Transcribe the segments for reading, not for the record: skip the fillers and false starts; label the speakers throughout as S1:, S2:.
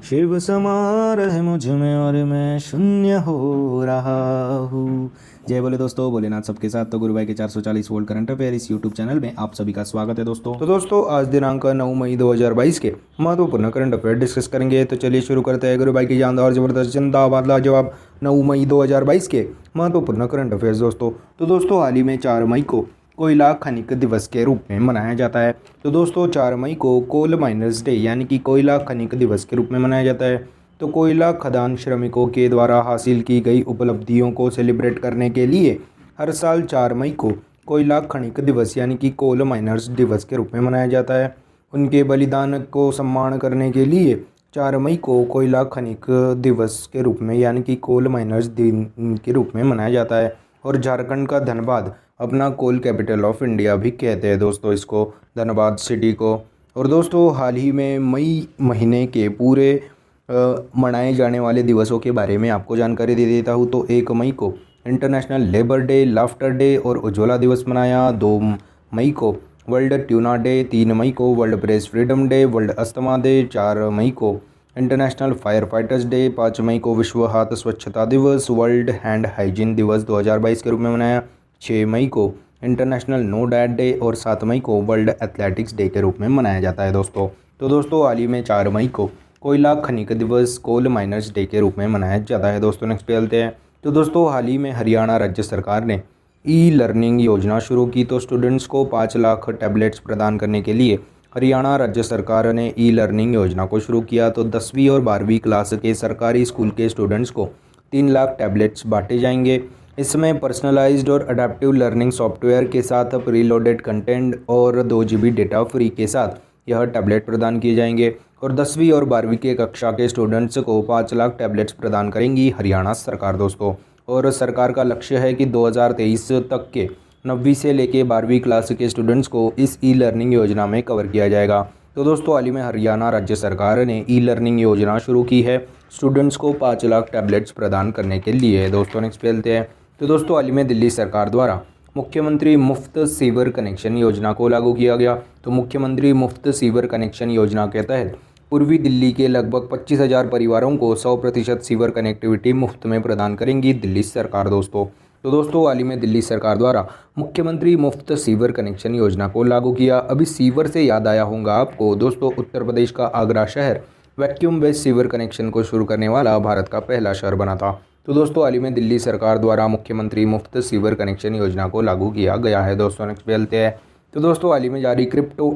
S1: शिव समा रहे मुझ में और मैं शून्य हो रहा हूँ। जय बोले दोस्तों, भोलेनाथ सबके साथ। तो गुरु भाई के 440 वोल्ट करंट अफेयर इस यूट्यूब चैनल में आप सभी का स्वागत है दोस्तों। तो दोस्तों आज दिनांक 9 मई 2022 के महत्वपूर्ण करंट अफेयर डिस्कस करेंगे। तो चलिए शुरू करते हैं गुरु भाई की जानदार जबरदस्त जिंदाबाद लाजवाब 9 मई 2022 के महत्वपूर्ण करंट अफेयर्स दोस्तों। तो दोस्तों हाल ही में 4 मई को कोयला खनिक दिवस के रूप में मनाया जाता है। तो दोस्तों 4 मई को कोल माइनर्स डे यानी कि कोयला खनिक दिवस के रूप में मनाया जाता है। तो कोयला खदान श्रमिकों के द्वारा हासिल की गई उपलब्धियों को सेलिब्रेट करने के लिए हर साल 4 मई को कोयला खनिक दिवस यानी कि कोल माइनर्स दिवस के रूप में मनाया जाता है। उनके बलिदान को सम्मान करने के लिए 4 मई को कोयला खनिक दिवस के रूप में यानी कि कोल माइनर्स दिन के रूप में मनाया जाता है। और झारखंड का धनबाद अपना कोल कैपिटल ऑफ इंडिया भी कहते हैं दोस्तों इसको, धनबाद सिटी को। और दोस्तों हाल ही में मई महीने के पूरे मनाए जाने वाले दिवसों के बारे में आपको जानकारी दे देता हूँ। तो 1 मई को international labour day, laughter day और उज्ज्वला दिवस मनाया। 2 मई को वर्ल्ड ट्यूना डे, 3 मई को world press freedom day, world asthma day, 4 मई को इंटरनेशनल फायर फाइटर्स डे, 5 मई को विश्व हाथ स्वच्छता दिवस, वर्ल्ड हैंड हाइजीन दिवस 2022 के रूप में मनाया। 6 मई को इंटरनेशनल नो डैड डे और 7 मई को वर्ल्ड एथलेटिक्स डे के रूप में मनाया जाता है दोस्तों। तो दोस्तों हाल ही में 4 मई को कोयला खनिक दिवस कोल माइनर्स डे के रूप में मनाया जाता है दोस्तों। नेक्स्ट पे चलते हैं। तो दोस्तों हाल ही में हरियाणा राज्य सरकार ने ई लर्निंग योजना शुरू की। तो स्टूडेंट्स को 5 लाख टैबलेट्स प्रदान करने के लिए हरियाणा राज्य सरकार ने ई लर्निंग योजना को शुरू किया। तो 10वीं और 12वीं क्लास के सरकारी स्कूल के स्टूडेंट्स को 3 लाख टैबलेट्स बांटे जाएंगे। इसमें पर्सनलाइज्ड और अडेप्टिव लर्निंग सॉफ्टवेयर के साथ प्रीलोडेड कंटेंट और 2 GB डेटा फ्री के साथ यह टैबलेट प्रदान किए जाएंगे। और 10वीं और 12वीं के कक्षा के स्टूडेंट्स को 5 लाख टैबलेट्स प्रदान करेंगी हरियाणा सरकार दोस्तों। और सरकार का लक्ष्य है कि 2023 तक के 9वीं से लेके 12वीं क्लास के स्टूडेंट्स को इस ई लर्निंग योजना में कवर किया जाएगा। तो दोस्तों हाल ही में हरियाणा राज्य सरकार ने ई लर्निंग योजना शुरू की है स्टूडेंट्स को 5 लाख टैबलेट्स प्रदान करने के लिए दोस्तों। नेक्स्ट पे चलते हैं। तो दोस्तों हाल ही में दिल्ली सरकार द्वारा मुख्यमंत्री मुफ्त सीवर कनेक्शन योजना को लागू किया गया। तो मुख्यमंत्री मुफ्त सीवर कनेक्शन योजना के तहत पूर्वी दिल्ली के लगभग 25,000 परिवारों को 100% सीवर कनेक्टिविटी मुफ्त में प्रदान करेंगी दिल्ली सरकार दोस्तों। तो दोस्तों हाल ही में दिल्ली सरकार द्वारा मुख्यमंत्री मुफ्त सीवर कनेक्शन योजना को लागू किया। अभी सीवर से याद आया होगा आपको दोस्तों, उत्तर प्रदेश का आगरा शहर वैक्यूम बेस्ड सीवर कनेक्शन को शुरू करने वाला भारत का पहला शहर बना था। तो दोस्तों हाल ही में दिल्ली सरकार द्वारा मुख्यमंत्री मुफ्त सीवर कनेक्शन योजना को लागू किया गया है दोस्तों। नेक्स्ट पे चलते हैं। तो दोस्तों हाल ही में जारी क्रिप्टो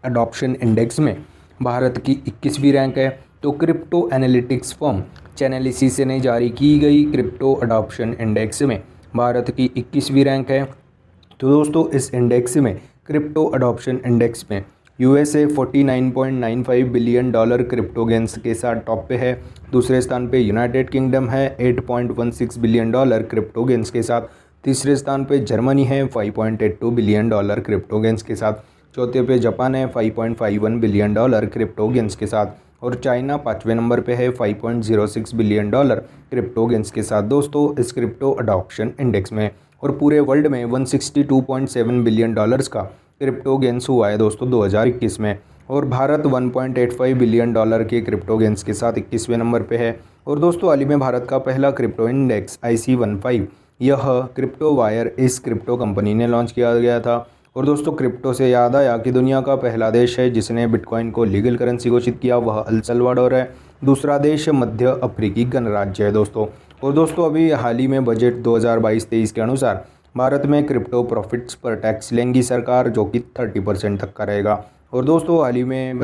S1: अडॉप्शन इंडेक्स में भारत की 21वीं रैंक है। तो क्रिप्टो एनालिटिक्स फर्म चैनलिसिस ने जारी की गई क्रिप्टो अडॉप्शन इंडेक्स में भारत की 21वीं रैंक है। तो दोस्तों इस इंडेक्स में क्रिप्टो अडॉप्शन इंडेक्स में यूएसए $49.95 बिलियन क्रिप्टो गेंस के साथ टॉप पे है। दूसरे स्थान पे यूनाइटेड किंगडम है $8.16 बिलियन क्रिप्टो गेंस के साथ। तीसरे स्थान पे जर्मनी है $5.82 बिलियन क्रिप्टो गेंस के साथ। चौथे पे जापान है $5.51 बिलियन क्रिप्टो गेंस के साथ। और चाइना 5वें नंबर पे है $5.06 बिलियन क्रिप्टो गेंस के साथ दोस्तों इस क्रिप्टो अडॉप्शन इंडेक्स में। और पूरे वर्ल्ड में $162.7 बिलियन का क्रिप्टो गेंस हुआ है दोस्तों 2021 में। और भारत $1.85 बिलियन के क्रिप्टो गेंस के साथ 21वें नंबर पे है। और दोस्तों हाल ही में भारत का पहला क्रिप्टो इंडेक्स IC15 यह क्रिप्टो वायर इस क्रिप्टो कंपनी ने लॉन्च किया गया था। और दोस्तों क्रिप्टो से याद आया कि दुनिया का पहला देश है जिसने बिटकॉइन को लीगल करेंसी घोषित किया, वह अल सल्वाडोर है। दूसरा देश मध्य अफ्रीकी गणराज्य है दोस्तों। और दोस्तों अभी हाल ही में बजट 2022-23 के अनुसार भारत में क्रिप्टो प्रॉफिट्स पर टैक्स लेंगी सरकार जो कि 30% तक का रहेगा। और दोस्तों हाल ही में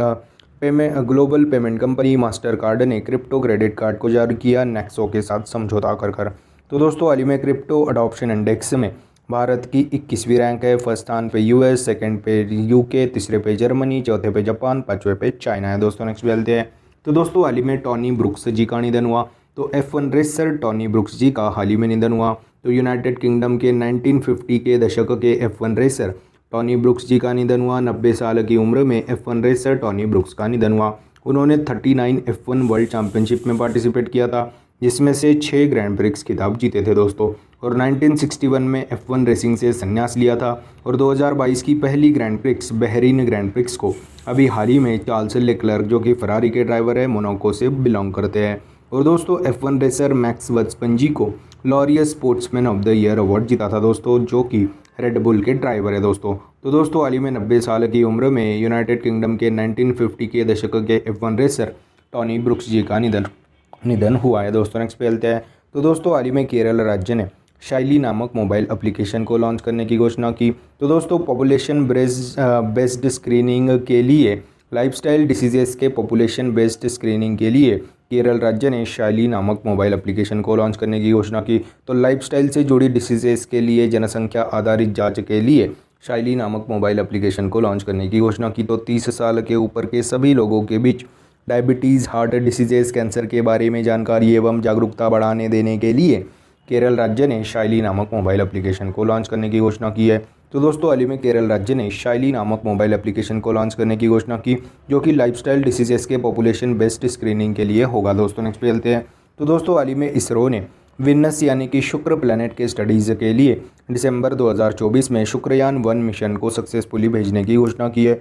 S1: global payment company master card ने क्रिप्टो क्रेडिट कार्ड को जारी किया नेक्सो के साथ समझौता कर। तो दोस्तों हाल ही में क्रिप्टो अडॉप्शन इंडेक्स में भारत की 21वीं रैंक है। फर्स्ट स्थान पे यूएस, सेकंड पे यूके, तीसरे पे जर्मनी, चौथे पे जापान, पांचवें पे चाइना है दोस्तों। नेक्स्ट चलते हैं। तो दोस्तों हाल ही में टॉनी ब्रुक्स जी का निधन हुआ। तो F1 रेसर टॉनी ब्रुक्स जी का हाल ही में निधन हुआ। तो यूनाइटेड किंगडम के 1950 के दशक के F1 रेसर टॉनी ब्रुक्स जी का निधन हुआ। 90 साल की उम्र में F1 रेसर टॉनी ब्रुक्स का निधन हुआ। उन्होंने 39 F1 वर्ल्ड चैंपियनशिप में पार्टिसिपेट किया था। जिसमें से 6 ग्रैंड प्रिक्स खिताब जीते थे दोस्तों। और 1961 में F1 रेसिंग से संन्यास लिया था। और 2022 की पहली grand prix Bahrain grand prix को अभी हाल ही में चार्ल्स लेक्लर्क, जो कि फरारी के ड्राइवर है, मोनाको से बिलोंग करते हैं। और दोस्तों F1 रेसर मैक्स वर्स्टपेन को Laureus sportsman of the year award जीता था दोस्तों, जो कि रेड बुल के ड्राइवर है दोस्तों। तो दोस्तों हाल ही में 90 साल की उम्र में यूनाइटेड किंगडम के 1950 के दशक के F1 रेसर टोनी ब्रुक्स जी का निधन हुआ है दोस्तों। नेक्स्ट पे चलते हैं। तो दोस्तों हाल ही में केरल राज्य ने शाइली नामक मोबाइल एप्लीकेशन को लॉन्च करने की घोषणा की। तो दोस्तों पॉपुलेशन बेस्ड स्क्रीनिंग के लिए लाइफस्टाइल डिसीजेस के पॉपुलेशन बेस्ड स्क्रीनिंग के लिए केरल राज्य ने शाइली नामक मोबाइल एप्लीकेशन को लॉन्च करने की घोषणा की। तो लाइफस्टाइल से जुड़ी डिसीजेस के लिए जनसंख्या आधारित जांच के लिए शाइली नामक मोबाइल एप्लीकेशन को लॉन्च करने की घोषणा की। तो 30 साल के ऊपर के सभी लोगों के बीच डायबिटीज़, हार्ट डिसीजेस, कैंसर के बारे में जानकारी एवं जागरूकता बढ़ाने देने के लिए केरल राज्य ने शाइली नामक मोबाइल एप्लीकेशन को लॉन्च करने की घोषणा की है। तो दोस्तों हाल ही में केरल राज्य ने शाइली नामक मोबाइल एप्लीकेशन को लॉन्च करने की घोषणा की, जो कि लाइफस्टाइल डिसीजेस के पॉपुलेशन बेस्ड स्क्रीनिंग के लिए होगा दोस्तों। नेक्स्ट पे चलते हैं। तो दोस्तों हाल ही में इसरो ने विनस यानी कि शुक्र प्लैनेट के स्टडीज़ के लिए दिसंबर 2024 में शुक्रयान 1 मिशन को सक्सेसफुली भेजने की घोषणा की है।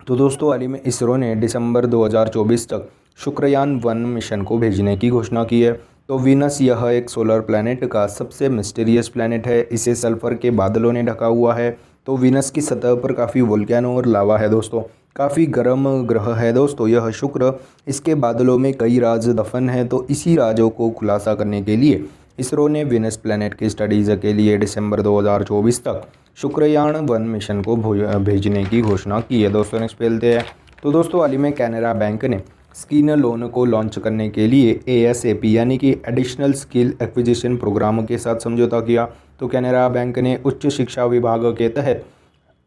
S1: तो दोस्तों हाल ही में इसरो ने दिसंबर 2024 तक शुक्रयान 1 मिशन को भेजने की घोषणा की है। तो वीनस यह एक सोलर प्लैनेट का सबसे मिस्टीरियस प्लैनेट है। इसे सल्फर के बादलों ने ढका हुआ है। तो वीनस की सतह पर काफ़ी वोल्केनो और लावा है दोस्तों। काफ़ी गर्म ग्रह है दोस्तों यह शुक्र। इसके बादलों में कई राज दफन हैं। तो इसी राजों को खुलासा करने के लिए इसरो ने वीनस प्लैनेट की स्टडीज़ के लिए दिसंबर 2024 तक शुक्रयान 1 मिशन को भेजने की घोषणा की है दोस्तों। नेक्स्ट पे चलते हैं। तो दोस्तों हाल ही में कैनरा बैंक ने स्किल लोन को लॉन्च करने के लिए ASAP यानी कि एडिशनल स्किल एक्विजिशन प्रोग्राम के साथ समझौता किया। तो कैनरा बैंक ने उच्च शिक्षा विभाग के तहत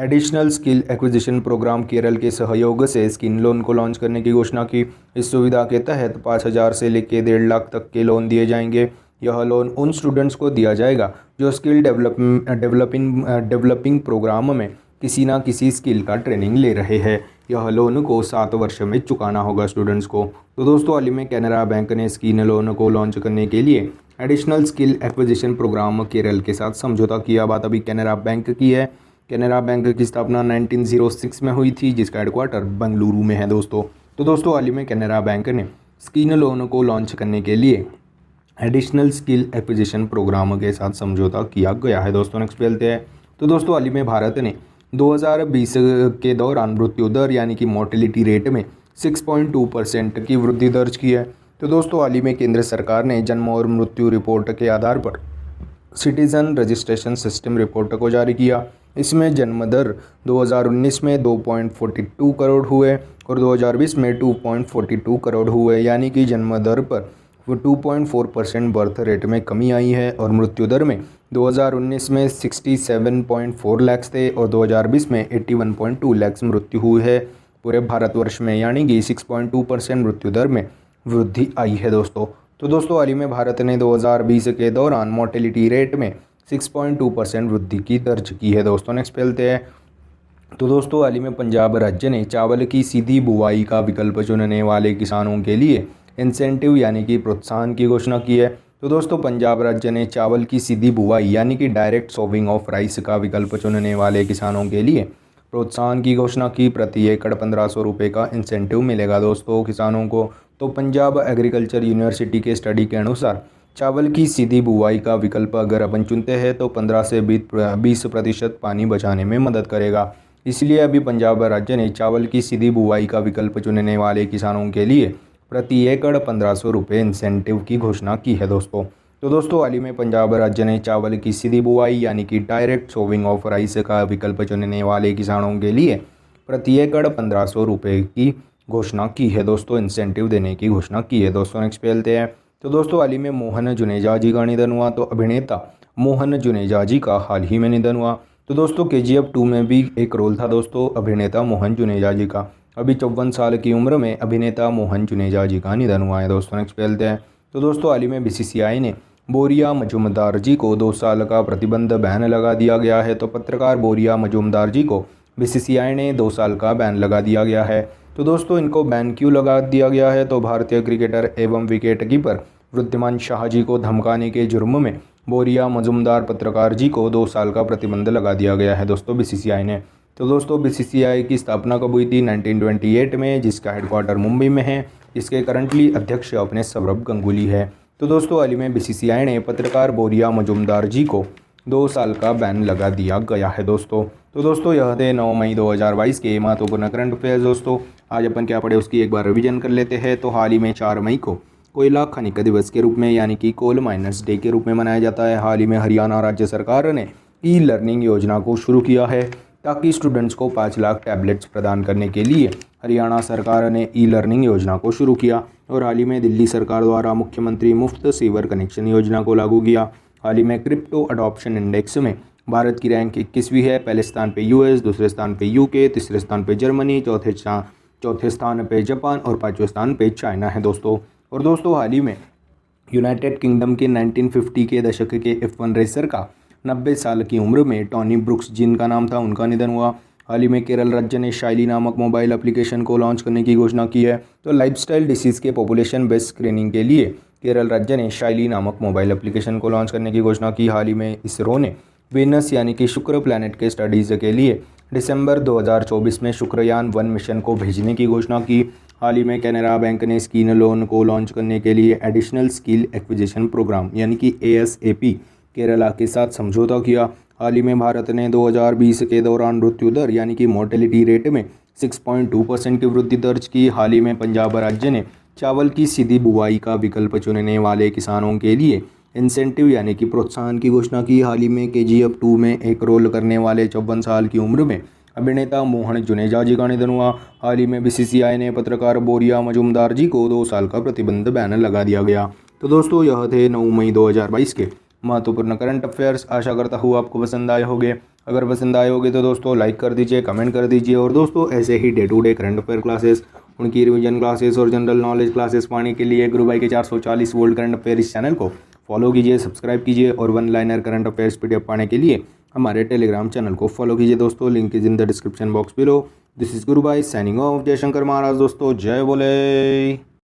S1: additional skill acquisition programme Kerala के सहयोग से स्किल लोन को लॉन्च करने की घोषणा की। इस सुविधा के तहत 5,000 से लेकर 1.5 लाख तक के लोन दिए जाएंगे। यह लोन उन स्टूडेंट्स को दिया जाएगा जो स्किल डेवलपिंग प्रोग्राम में किसी ना किसी स्किल का ट्रेनिंग ले रहे हैं। यह लोन को 7 वर्ष में चुकाना होगा स्टूडेंट्स को। तो दोस्तों हाल ही में कैनरा बैंक ने स्किल लोन को लॉन्च करने के लिए additional skill acquisition programme Kerala के साथ समझौता किया। बात अभी कैनरा बैंक की है। कैनरा बैंक की स्थापना 1906 में हुई थी, जिसका हेडक्वार्टर बेंगलुरु में है दोस्तों। तो दोस्तों हाल ही में कैनरा बैंक ने स्किल लोन को लॉन्च करने के लिए एडिशनल स्किल एक्विजिशन प्रोग्राम के साथ समझौता किया गया है दोस्तों। नेक्स्ट पे चलते हैं। तो दोस्तों हाल ही में भारत ने 2020 के दौरान मृत्यु दर यानी कि मोर्टेलिटी रेट में 6.2% की वृद्धि दर्ज की है। तो दोस्तों हाल ही में केंद्र सरकार ने जन्म और मृत्यु रिपोर्ट के आधार पर सिटीजन रजिस्ट्रेशन सिस्टम रिपोर्ट को जारी किया। इसमें जन्म दर 2019 में 2.42 करोड़ हुए और 2020 में 2.42 करोड़ हुए, यानी कि जन्म दर पर 2.4% बर्थ रेट में कमी आई है। और मृत्यु दर में 2019 में 67.4 लाख थे और 2020 में 81.2 लाख मृत्यु हुई है पूरे भारतवर्ष में, यानी कि 6.2% मृत्यु दर में वृद्धि आई है दोस्तों। तो दोस्तों हाल ही में भारत ने 2020 के दौरान मोर्टेलिटी रेट में 6.2% वृद्धि की दर्ज की है दोस्तों। नेक्स्ट पे चलते हैं। तो दोस्तों हाल ही में पंजाब राज्य ने चावल की सीधी बुवाई का विकल्प चुनने वाले किसानों के लिए इंसेंटिव यानी कि प्रोत्साहन की घोषणा की है। तो दोस्तों पंजाब राज्य ने चावल की सीधी बुवाई यानी कि डायरेक्ट सोविंग ऑफ राइस का विकल्प चुनने वाले किसानों के लिए प्रोत्साहन की घोषणा की। प्रति एकड़ 1500 रुपये का इंसेंटिव मिलेगा दोस्तों किसानों को। तो पंजाब एग्रीकल्चर यूनिवर्सिटी के स्टडी के अनुसार चावल की सीधी बुवाई का विकल्प अगर अपन चुनते हैं तो 15 से 20% पानी बचाने में मदद करेगा। इसलिए अभी पंजाब राज्य ने चावल की सीधी बुवाई का विकल्प चुनने वाले किसानों के लिए प्रति एकड़ 1500 रुपये इंसेंटिव की घोषणा की है दोस्तों। तो दोस्तों हाल ही में पंजाब राज्य ने चावल की सीधी बुवाई यानी कि डायरेक्ट सोविंग ऑफ राइस का विकल्प चुनने वाले किसानों के लिए प्रति एकड़ 1500 रुपये की घोषणा की है दोस्तों, इंसेंटिव देने की घोषणा की है दोस्तों। नेक्स्ट पे चलते हैं। तो दोस्तों हाल ही में मोहन जुनेजा जी का निधन हुआ। तो अभिनेता मोहन जुनेजा जी का हाल ही में निधन हुआ। तो दोस्तों KGF 2 में भी एक रोल था दोस्तों अभिनेता मोहन जुनेजा जी का। अभी 54 साल की उम्र में अभिनेता मोहन जुनेजा जी का निधन हुआ है दोस्तों। नेक्स्ट पे चलते हैं। तो दोस्तों हाल ही में BCCI ने बोरिया मजूमदार जी को 2 साल का प्रतिबंध बैन लगा दिया गया है। तो पत्रकार बोरिया मजूमदार जी को BCCI ने 2 साल का बैन लगा दिया गया है। तो दोस्तों इनको बैन क्यों लगा दिया गया है? तो भारतीय क्रिकेटर एवं विकेट कीपर वृद्धिमान शाह जी को धमकाने के जुर्म में बोरिया मजुमदार पत्रकार जी को 2 साल का प्रतिबंध लगा दिया गया है दोस्तों बीसीसीआई ने। तो दोस्तों बीसीसीआई की स्थापना कब हुई थी? 1928 में, जिसका हेडक्वार्टर मुंबई में है। इसके करंटली अध्यक्ष अपने सौरभ गंगुली है। तो दोस्तों हाल ही में बीसीसीआई ने पत्रकार बोरिया मजुमदार जी को 2 साल का बैन लगा दिया गया है दोस्तों। तो दोस्तों यह थे 9 मई 2022 के महत्वपूर्ण करंट अफेयर्स दोस्तों। आज अपन क्या पढ़े उसकी एक बार रिवीजन कर लेते हैं। तो हाल ही में 4 मई को कोयला खनिक दिवस के रूप में यानी कि कोल माइनर्स डे के रूप में मनाया जाता है। हाल ही में हरियाणा राज्य सरकार ने ई लर्निंग योजना को शुरू किया है ताकि स्टूडेंट्स को 5 लाख टैबलेट्स प्रदान करने के लिए हरियाणा सरकार ने ई लर्निंग योजना को शुरू किया। और हाल ही में दिल्ली सरकार द्वारा मुख्यमंत्री मुफ्त सीवर कनेक्शन योजना को लागू किया। हाल ही में क्रिप्टो अडॉप्शन इंडेक्स में भारत की रैंक 21वीं है। पहले स्थान पे यूएस, दूसरे स्थान पे यूके, तीसरे स्थान पे जर्मनी, चौथे स्थान पे जापान और 5वें स्थान पे चाइना है दोस्तों। और दोस्तों हाल ही में यूनाइटेड किंगडम के 1950 के दशक के F1 रेसर का 90 साल की उम्र में टॉनी ब्रुक्स जिनका नाम था उनका निधन हुआ। हाल ही में केरल राज्य ने शाइली नामक मोबाइल एप्लीकेशन को लॉन्च करने की घोषणा की है। तो लाइफस्टाइल डिसीज़ के पॉपुलेशन बेस्ड स्क्रीनिंग के लिए केरल राज्य ने शाइली नामक मोबाइल एप्लीकेशन को लॉन्च करने की घोषणा की। हाल ही में इसरो ने वीनस यानी कि शुक्र प्लैनेट के स्टडीज़ के लिए दिसंबर 2024 में शुक्रयान 1 मिशन को भेजने की घोषणा की। हाल ही में कैनरा बैंक ने स्किल लोन को लॉन्च करने के लिए एडिशनल स्किल एक्विजिशन प्रोग्राम यानी कि ASAP केरला के साथ समझौता किया। हाल ही में भारत ने 2020 के दौरान मृत्यु दर यानी कि मोर्टेलिटी रेट में 6.2% की वृद्धि दर्ज की। हाल ही में पंजाब राज्य ने चावल की सीधी बुआई का विकल्प चुनने वाले किसानों के लिए इंसेंटिव यानी कि प्रोत्साहन की घोषणा की। हाल ही में KGF 2 में एक रोल करने वाले 54 साल की उम्र में अभिनेता मोहन जुनेजा जी का निधन हुआ। हाल ही में बीसीसीआई ने पत्रकार बोरिया मजुमदार जी को 2 साल का प्रतिबंध बैन लगा दिया गया। तो दोस्तों यह थे 9 मई 2022 के महत्वपूर्ण करंट अफेयर्स। आशा करता हूँ आपको पसंद आए होंगे। अगर पसंद आए होंगे तो दोस्तों लाइक कर दीजिए, कमेंट कर दीजिए। और दोस्तों ऐसे ही day to day current affair classes, उनकी रिवीजन क्लासेस और जनरल नॉलेज क्लासेस पाने के लिए गुरु भाई के 440 वोल्ट करंट अफेयर इस चैनल को फॉलो कीजिए, सब्सक्राइब कीजिए। और 1 लाइनर करंट अफेयर्स PDF पाने के लिए हमारे टेलीग्राम चैनल को फॉलो कीजिए दोस्तों। Link is in the description box below. This is गुरु भाई साइनिंग ऑफ। जय शंकर महाराज दोस्तों, जय बोले।